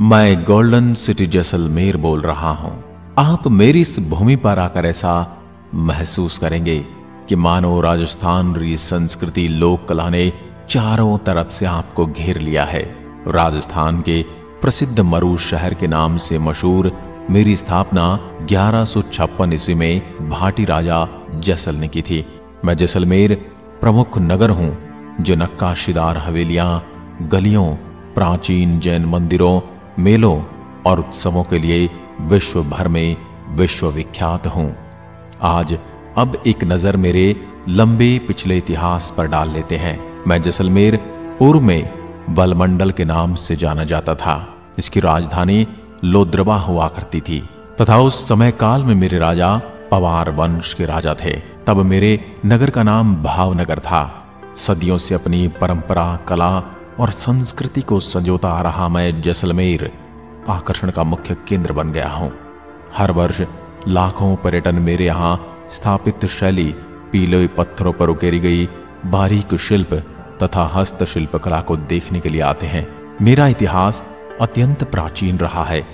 मैं golden city Jaisalmer बोल रहा हूं। आप मेरी इस भूमि पर आकर ऐसा महसूस करेंगे कि मानो राजस्थान री संस्कृति लोक कला ने चारों तरफ से आपको घेर लिया है। राजस्थान के प्रसिद्ध मरू शहर के नाम से मशहूर मेरी स्थापना 1156 ईस्वी में भाटी राजा जैसल ने की थी। मैं जैसलमेर प्रमुख नगर हूं जो नक्काशीदार हवेलियां, गलियों, प्राचीन जैन मंदिरों, मेलों और उत्सवों के लिए विश्व भर में विश्वविख्यात हूं। आज अब एक नजर मेरे लंबे पिछले इतिहास पर डाल लेते हैं। मैं जैसलमेर पूर्व में बलमंडल के नाम से जाना जाता था। इसकी राजधानी लोद्रबा हुआ करती थी तथा उस समय काल में मेरे राजा पवार वंश के राजा थे। तब मेरे नगर का नाम भावनगर था। सदियों से अपनी परंपरा, कला और संस्कृति को संजोता आ रहा मैं जैसलमेर आकर्षण का मुख्य केंद्र बन गया हूं। हर वर्ष लाखों पर्यटन मेरे यहां स्थापित शैली, पीले पत्थरों पर उकेरी गई बारीक शिल्प तथा हस्तशिल्प कला को देखने के लिए आते हैं। मेरा इतिहास अत्यंत प्राचीन रहा है।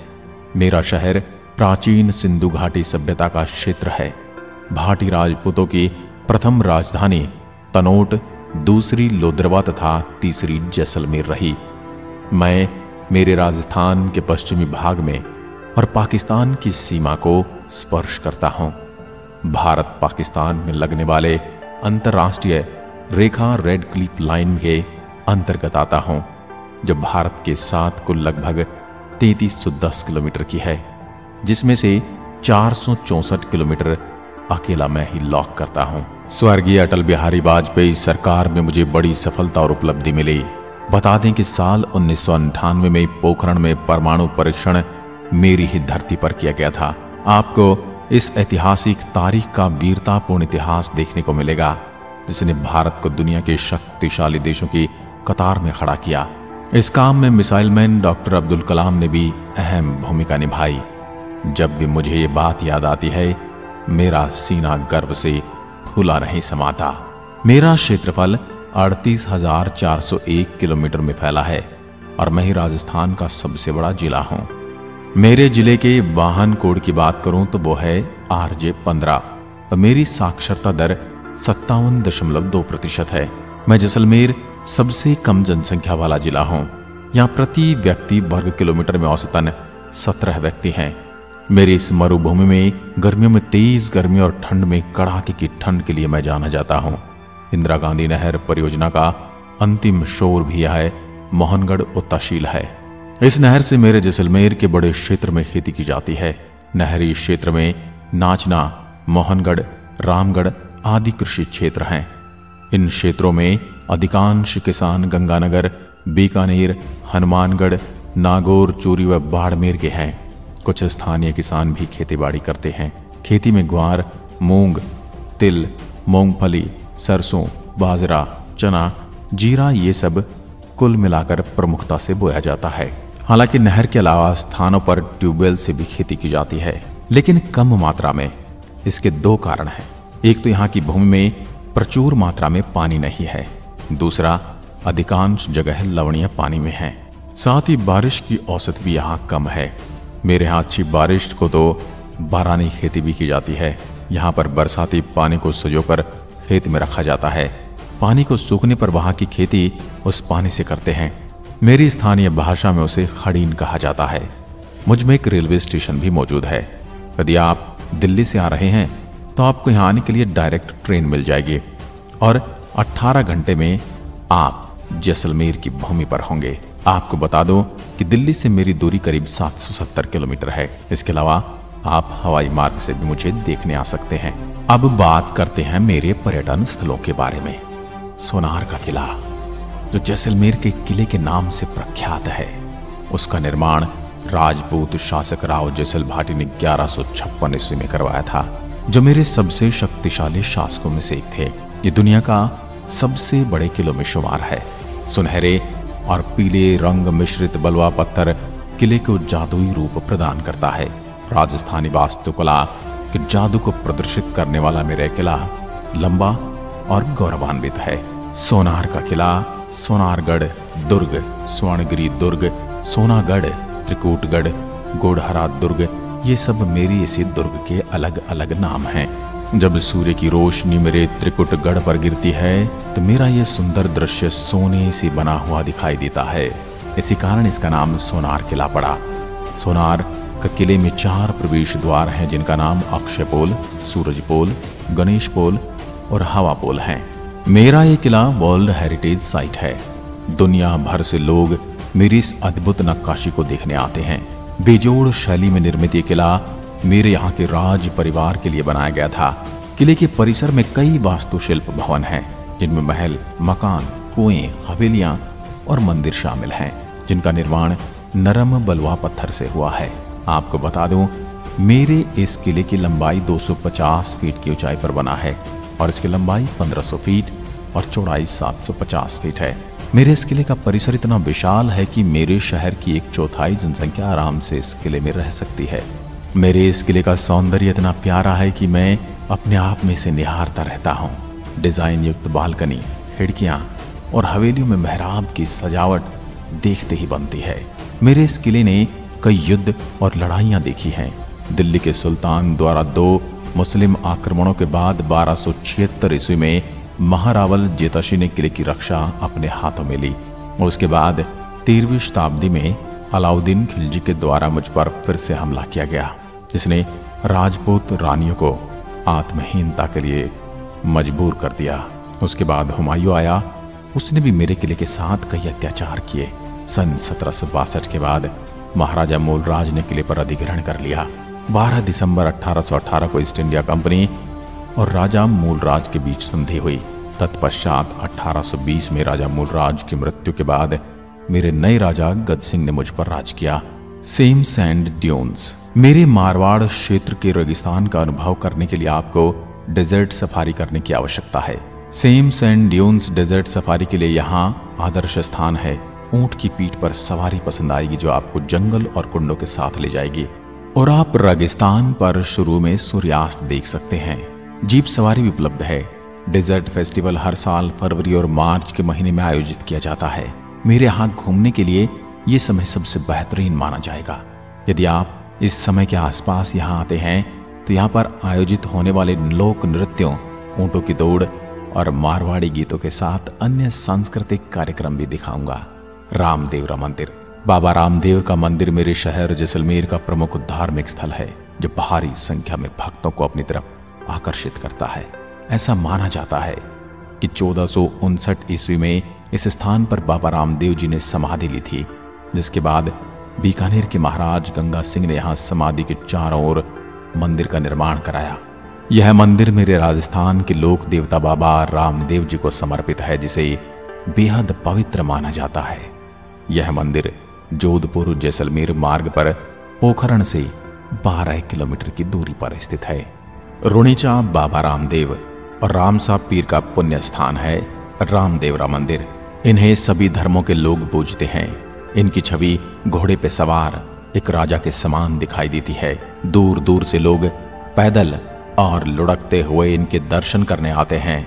मेरा शहर प्राचीन सिंधु घाटी सभ्यता का क्षेत्र है। भाटी राजपूतों की प्रथम राजधानी तनोट, दूसरी लोद्रबा तथा तीसरी जैसलमेर रही। मैं मेरे राजस्थान के पश्चिमी भाग में और पाकिस्तान की सीमा को स्पर्श करता हूं। भारत पाकिस्तान में लगने वाले अंतर्राष्ट्रीय रेखा रेड क्लिफ लाइन के अंतर्गत आता हूं, जो भारत के साथ कुल लगभग 3310 किलोमीटर की है, जिसमें से 464 किलोमीटर अकेला मैं ही लॉक करता हूं। स्वर्गीय अटल बिहारी वाजपेयी सरकार में मुझे बड़ी सफलता और उपलब्धि मिली। बता दें कि साल 1998 में पोखरण में परमाणु परीक्षण मेरी ही धरती पर किया गया था। आपको इस ऐतिहासिक तारीख का वीरतापूर्ण इतिहास देखने को मिलेगा, जिसने भारत को दुनिया के शक्तिशाली देशों की कतार में खड़ा किया। इस काम में missile man doctor Abdul Kalam ने भी अहम भूमिका निभाई। जब भी मुझे ये बात याद आती है, मेरा सीना गर्व से फूला नहीं समाता। मेरा क्षेत्रफल 38,401 किलोमीटर में फैला है और मैं ही राजस्थान का सबसे बड़ा जिला हूं। मेरे जिले के वाहन कोड की बात करूं तो वो है RJ15 और मेरी साक्षरता दर 57.2% है। मैं जैसलमेर सबसे कम जनसंख्या वाला जिला हूं। यहाँ प्रति व्यक्ति वर्ग किलोमीटर में औसतन 17 व्यक्ति हैं। मेरी इस मरुभूमि में गर्मियों में तेज गर्मी और ठंड में कड़ाके की ठंड के लिए मैं जाना जाता हूँ। इंदिरा गांधी नहर परियोजना का अंतिम शोर भी है मोहनगढ़ और तहसील है। इस नहर से मेरे जैसलमेर के बड़े क्षेत्र में खेती की जाती है। नहरी क्षेत्र में नाचना, मोहनगढ़, रामगढ़ आदि कृषि क्षेत्र हैं। इन क्षेत्रों में अधिकांश किसान गंगानगर, बीकानेर, हनुमानगढ़, नागौर, चूरू व बाड़मेर के हैं। कुछ स्थानीय किसान भी खेतीबाड़ी करते हैं। खेती में ग्वार, मूंग, तिल, मूंगफली, सरसों, बाजरा, चना, जीरा ये सब कुल मिलाकर प्रमुखता से बोया जाता है। हालांकि नहर के अलावा स्थानों पर ट्यूबवेल से भी खेती की जाती है, लेकिन कम मात्रा में। इसके दो कारण हैं। एक तो यहाँ की भूमि में प्रचुर मात्रा में पानी नहीं है, दूसरा अधिकांश जगह लवणीय पानी में है। साथ ही बारिश की औसत भी यहाँ कम है। मेरे यहाँ अच्छी बारिश को तो बारानी खेती भी की जाती है। यहाँ पर बरसाती पानी को सजोकर खेत में रखा जाता है। पानी को सूखने पर वहाँ की खेती उस पानी से करते हैं। मेरी स्थानीय भाषा में उसे खड़ीन कहा जाता है। मुझ में एक रेलवे स्टेशन भी मौजूद है। यदि आप दिल्ली से आ रहे हैं तो आपको यहाँ आने के लिए डायरेक्ट ट्रेन मिल जाएगी और 18 घंटे में आप जैसलमेर की भूमि पर होंगे। आपको बता दूं कि दिल्ली से मेरी दूरी करीब 770 किलोमीटर है। इसके अलावा आप हवाई मार्ग से भी मुझे देखने आ सकते हैं। अब बात करते हैं मेरे पर्यटन स्थलों के बारे में। सोनार का किला, जो जैसलमेर के किले के नाम से प्रख्यात है, उसका निर्माण राजपूत शासक राव जैसल भाटी ने 1156 ईस्वी में करवाया था, जो मेरे सबसे शक्तिशाली शासकों में से एक थे। ये दुनिया का सबसे बड़े किलों में शुमार है। सुनहरे और पीले रंग मिश्रित बलुआ पत्थर किले को जादुई रूप प्रदान करता है। राजस्थानी वास्तुकला कि जादू को प्रदर्शित करने वाला मेरा किला लंबा और गौरवान्वित है। सोनार का किला, सोनारगढ़ दुर्ग, स्वर्णगिरी दुर्ग, सोनागढ़, त्रिकूटगढ़, गोढ़हरा दुर्ग, ये सब मेरी इसी दुर्ग के अलग अलग नाम हैं। जब सूर्य की रोशनी मेरे त्रिकुटगढ़ पर गिरती है तो मेरा यह सुंदर दृश्य सोने से बना हुआ दिखाई देता है। इसी कारण इसका नाम सोनार किला पड़ा। सोनार का किले में 4 प्रवेश द्वार हैं, जिनका नाम अक्षय पोल, सूरज पोल, गणेश पोल और हवा पोल हैं। मेरा ये किला वर्ल्ड हेरिटेज साइट है। दुनिया भर से लोग मेरी इस अद्भुत नक्काशी को देखने आते हैं। बेजोड़ शैली में निर्मित ये किला मेरे यहाँ के राज परिवार के लिए बनाया गया था। किले के परिसर में कई वास्तुशिल्प भवन हैं, जिनमें महल, मकान, कुएं, हवेलियां और मंदिर शामिल हैं, जिनका निर्माण नरम बलुआ पत्थर से हुआ है। आपको बता दूं, मेरे इस किले की लंबाई 250 फीट की ऊंचाई पर बना है और इसकी लंबाई 1500 फीट और चौड़ाई 750 फीट है। मेरे इस किले का परिसर इतना विशाल है कि मेरे शहर की 1/4 जनसंख्या आराम से इस किले में रह सकती है। मेरे इस किले का सौंदर्य इतना प्यारा है कि मैं अपने आप में से निहारता रहता हूँ। डिजाइन युक्त बालकनी, खिड़कियाँ और हवेलियों में मेहराब की सजावट देखते ही बनती है। मेरे इस किले ने कई युद्ध और लड़ाइयाँ देखी हैं। दिल्ली के सुल्तान द्वारा 2 मुस्लिम आक्रमणों के बाद 1276 ईस्वी में महारावल जेताशी ने किले की रक्षा अपने हाथों में ली। उसके बाद 13वीं शताब्दी में अलाउद्दीन खिलजी के द्वारा मुझ पर फिर से हमला किया गया, जिसने राजपूत रानियों को आत्महीनता के लिए मजबूर कर दिया। उसके बाद हुमायूं आया, उसने भी मेरे किले के साथ कई अत्याचार किए। सन 1762 के बाद महाराजा मूलराज ने किले पर अधिग्रहण कर लिया। 12 दिसंबर 1818 को ईस्ट इंडिया कंपनी और राजा मूलराज के बीच संधि हुई। तत्पश्चात 1820 में राजा मूलराज की मृत्यु के बाद मेरे नए राजा गद सिंह ने मुझ पर राज किया। Same sand dunes. मेरे मारवाड़ क्षेत्र के रेगिस्तान का अनुभव करने के लिए आपको डेजर्ट सफारी करने की आवश्यकता है। Same sand dunes desert safari के लिए यहाँ आदर्श स्थान है। ऊंट की पीठ पर सवारी पसंद आएगी, जो आपको जंगल और कुंडों के साथ ले जाएगी और आप रेगिस्तान पर शुरू में सूर्यास्त देख सकते हैं। जीप सवारी भी उपलब्ध है। डेजर्ट फेस्टिवल हर साल फरवरी और मार्च के महीने में आयोजित किया जाता है। मेरे यहाँ घूमने के लिए ये समय सबसे बेहतरीन माना जाएगा। यदि आप इस समय के आसपास यहाँ आते हैं तो यहाँ पर आयोजित होने वाले लोक नृत्यों, ऊंटों की दौड़ और मारवाड़ी गीतों के साथ अन्य सांस्कृतिक कार्यक्रम भी दिखाऊंगा। रामदेवरा मंदिर। बाबा रामदेव का मंदिर मेरे शहर जैसलमेर का प्रमुख धार्मिक स्थल है, जो भारी संख्या में भक्तों को अपनी तरफ आकर्षित करता है। ऐसा माना जाता है कि 1459 ईस्वी में इस स्थान पर बाबा रामदेव जी ने समाधि ली थी, जिसके बाद बीकानेर के महाराज गंगा सिंह ने यहाँ समाधि के चारों ओर मंदिर का निर्माण कराया। यह मंदिर मेरे राजस्थान के लोक देवता बाबा रामदेव जी को समर्पित है, जिसे बेहद पवित्र माना जाता है। यह मंदिर जोधपुर जैसलमेर मार्ग पर पोखरण से 12 किलोमीटर की दूरी पर स्थित है। रुणीचा बाबा रामदेव और रामसा पीर का पुण्य स्थान है रामदेवरा मंदिर। इन्हें सभी धर्मों के लोग पूजते हैं। इनकी छवि घोड़े पे सवार एक राजा के समान दिखाई देती है। दूर दूर से लोग पैदल और लुढ़कते हुए इनके दर्शन करने आते हैं।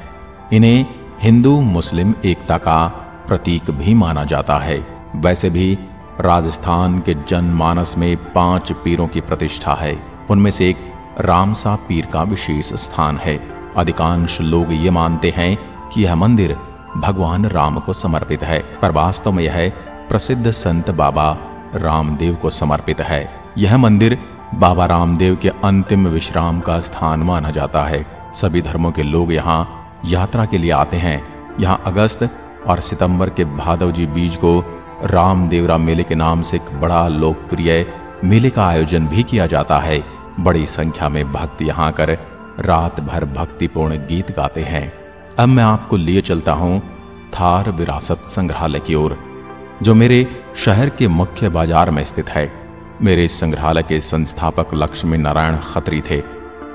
इन्हें हिंदू मुस्लिम एकता का प्रतीक भी माना जाता है। वैसे भी राजस्थान के जनमानस में 5 पीरों की प्रतिष्ठा है। उनमें से एक रामसा पीर का विशेष स्थान है। अधिकांश लोग ये मानते हैं कि यह मंदिर भगवान राम को समर्पित है, पर वास्तव में यह प्रसिद्ध संत बाबा रामदेव को समर्पित है। यह मंदिर बाबा रामदेव के अंतिम विश्राम का स्थान माना जाता है। सभी धर्मों के लोग यहाँ यात्रा के लिए आते हैं। यहाँ अगस्त और सितंबर के भादव जी बीज को रामदेवरा मेले के नाम से एक बड़ा लोकप्रिय मेले का आयोजन भी किया जाता है। बड़ी संख्या में भक्त यहाँ आकर रात भर भक्तिपूर्ण गीत गाते हैं। अब मैं आपको लिए चलता हूँ थार विरासत संग्रहालय की ओर, जो मेरे शहर के मुख्य बाजार में स्थित है। मेरे इस संग्रहालय के संस्थापक लक्ष्मी नारायण खत्री थे।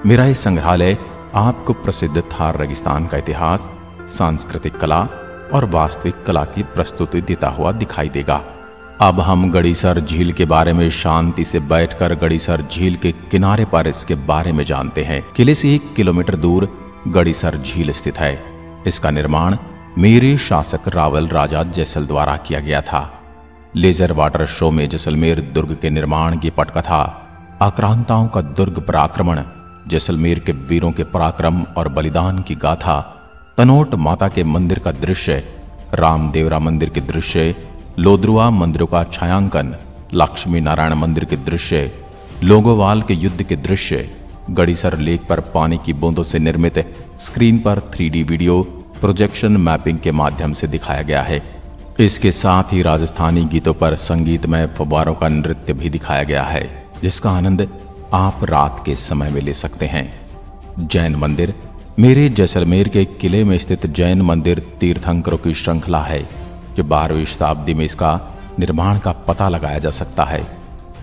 मेरा इस संग्रहालय आपको प्रसिद्ध थार रेगिस्तान का इतिहास, सांस्कृतिक कला और वास्तविक कला की प्रस्तुति देता हुआ दिखाई देगा। अब हम गड़ीसर झील के बारे में शांति से बैठकर गड़ीसर झील के किनारे पर इसके बारे में जानते हैं। किले से 1 किलोमीटर दूर गड़ीसर झील स्थित है। इसका निर्माण मेरे शासक रावल राजा जैसल द्वारा किया गया था। लेजर वाटर शो में जैसलमेर दुर्ग के निर्माण की पटकथा, आक्रांताओं का दुर्ग पर आक्रमण, जैसलमेर के वीरों के पराक्रम और बलिदान की गाथा, तनोट माता के मंदिर का दृश्य, रामदेवरा मंदिर के दृश्य, लोद्रुआ मंदिरों का छायांकन, लक्ष्मी नारायण मंदिर के दृश्य, लोंगोवाल के युद्ध के दृश्य, गड़ीसर लेक पर पानी की बूंदों से निर्मित स्क्रीन पर 3D वीडियो प्रोजेक्शन मैपिंग के माध्यम से दिखाया गया है। इसके साथ ही राजस्थानी गीतों पर संगीतमय फव्वारों का नृत्य भी दिखाया गया है, जिसका आनंद आप रात के समय में ले सकते हैं। जैन मंदिर मेरे जैसलमेर के किले में स्थित जैन मंदिर तीर्थंकरों की श्रृंखला है, जो 12वीं शताब्दी में इसका निर्माण का पता लगाया जा सकता है।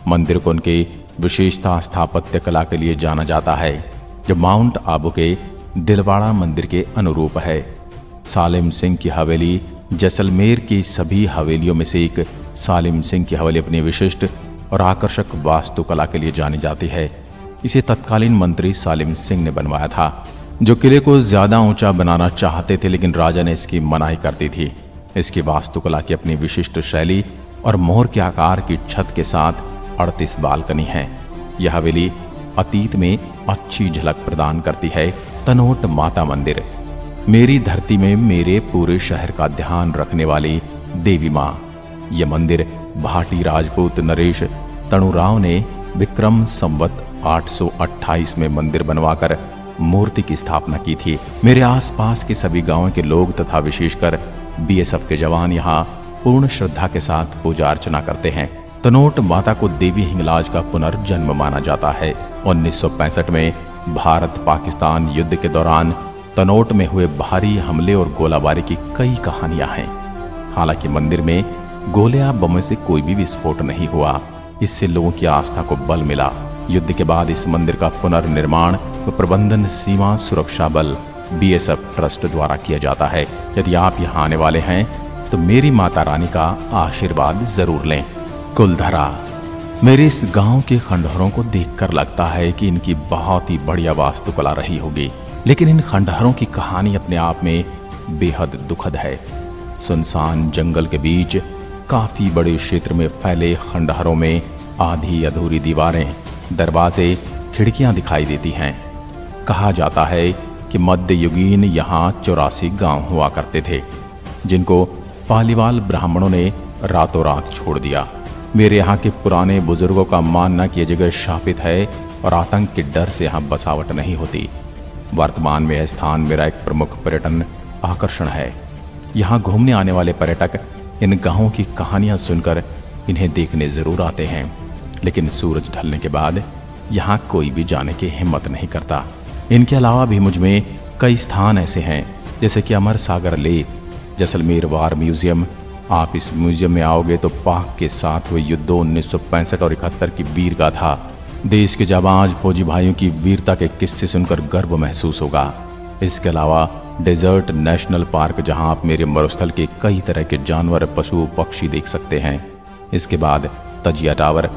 मंदिर को उनके विशेषता स्थापत्य कला के लिए जाना जाता है, जो माउंट आबू के दिलवाड़ा मंदिर के अनुरूप है। सालिम सिंह की हवेली जैसलमेर की सभी हवेलियों में से एक सालिम सिंह की हवेली अपनी विशिष्ट और आकर्षक वास्तुकला के लिए जानी जाती है। इसे तत्कालीन मंत्री सालिम सिंह ने बनवाया था, जो किले को ज्यादा ऊंचा बनाना चाहते थे, लेकिन राजा ने इसकी मनाही कर दी थी। इसकी वास्तुकला की अपनी विशिष्ट शैली और मोहर के आकार की छत के साथ 38 बालकनी है। यह हवेली अतीत में अच्छी झलक प्रदान करती है। तनोट माता मंदिर मेरी धरती में मेरे पूरे शहर का ध्यान रखने वाली देवी माँ। यह मंदिर भाटी राजपूत नरेश तणुराव ने विक्रम संवत 828 में मंदिर बनवाकर मूर्ति की स्थापना की थी। मेरे आसपास के सभी गांवों के लोग तथा विशेषकर BSF के जवान यहाँ पूर्ण श्रद्धा के साथ पूजा अर्चना करते हैं। तनोट माता को देवी हिंगलाज का पुनर्जन्म माना जाता है। 1965 में भारत पाकिस्तान युद्ध के दौरान तनोट में हुए भारी हमले और गोलाबारी की कई कहानियां हैं। हालांकि मंदिर में गोले या बमों से कोई भी विस्फोट नहीं हुआ। इससे लोगों की आस्था को बल मिला। युद्ध के बाद इस मंदिर का पुनर्निर्माण व प्रबंधन सीमा सुरक्षा बल BSF ट्रस्ट द्वारा किया जाता है। यदि आप यहाँ आने वाले हैं तो मेरी माता रानी का आशीर्वाद जरूर लें। कुलधरा मेरे इस गांव के खंडहरों को देखकर लगता है कि इनकी बहुत ही बढ़िया वास्तुकला रही होगी, लेकिन इन खंडहरों की कहानी अपने आप में बेहद दुखद है। सुनसान जंगल के बीच काफी बड़े क्षेत्र में फैले खंडहरों में आधी अधूरी दीवारें, दरवाजे, खिड़कियां दिखाई देती हैं। कहा जाता है कि मध्ययुगीन यहाँ 84 गांव हुआ करते थे, जिनको पालीवाल ब्राह्मणों ने रातों रात छोड़ दिया। मेरे यहाँ के पुराने बुजुर्गों का मानना कि यह जगह शापित है और आतंक के डर से यहाँ बसावट नहीं होती। वर्तमान में यह स्थान मेरा एक प्रमुख पर्यटन आकर्षण है। यहाँ घूमने आने वाले पर्यटक इन गांवों की कहानियां सुनकर इन्हें देखने जरूर आते हैं, लेकिन सूरज ढलने के बाद यहाँ कोई भी जाने की हिम्मत नहीं करता। इनके अलावा भी मुझ में कई स्थान ऐसे हैं, जैसे कि अमर सागर लेक, जैसलमेर वार म्यूजियम। आप इस म्यूजियम में आओगे तो पाक के साथ हुए युद्धों 1965 और 71 की वीर गाथा, देश के जाबाज फौजी भाइयों की वीरता के किस्से सुनकर गर्व महसूस होगा। इसके अलावा डेजर्ट नेशनल पार्क, जहां आप मेरे मरुस्थल के कई तरह के जानवर, पशु पक्षी देख सकते हैं। इसके बाद तजिया टावर,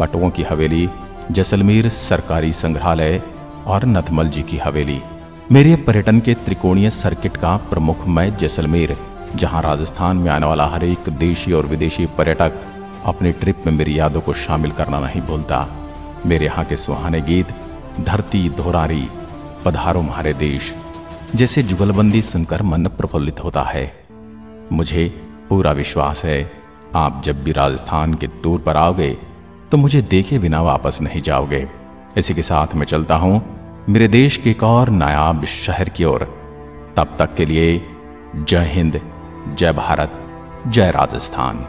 पटुओं की हवेली, जैसलमेर सरकारी संग्रहालय और नथमल जी की हवेली। मेरे पर्यटन के त्रिकोणीय सर्किट का प्रमुख मैं जैसलमेर, जहां राजस्थान में आने वाला हर एक देशी और विदेशी पर्यटक अपनी ट्रिप में मेरी यादों को शामिल करना नहीं भूलता। मेरे यहाँ के सुहाने गीत, धरती दोहरारी, पधारो हमारे देश जैसे जुगलबंदी सुनकर मन प्रफुल्लित होता है। मुझे पूरा विश्वास है आप जब भी राजस्थान के टूर पर आओगे तो मुझे देखे बिना वापस नहीं जाओगे। इसी के साथ मैं चलता हूं मेरे देश के एक और नायाब शहर की ओर। तब तक के लिए जय हिंद, जय भारत, जय राजस्थान।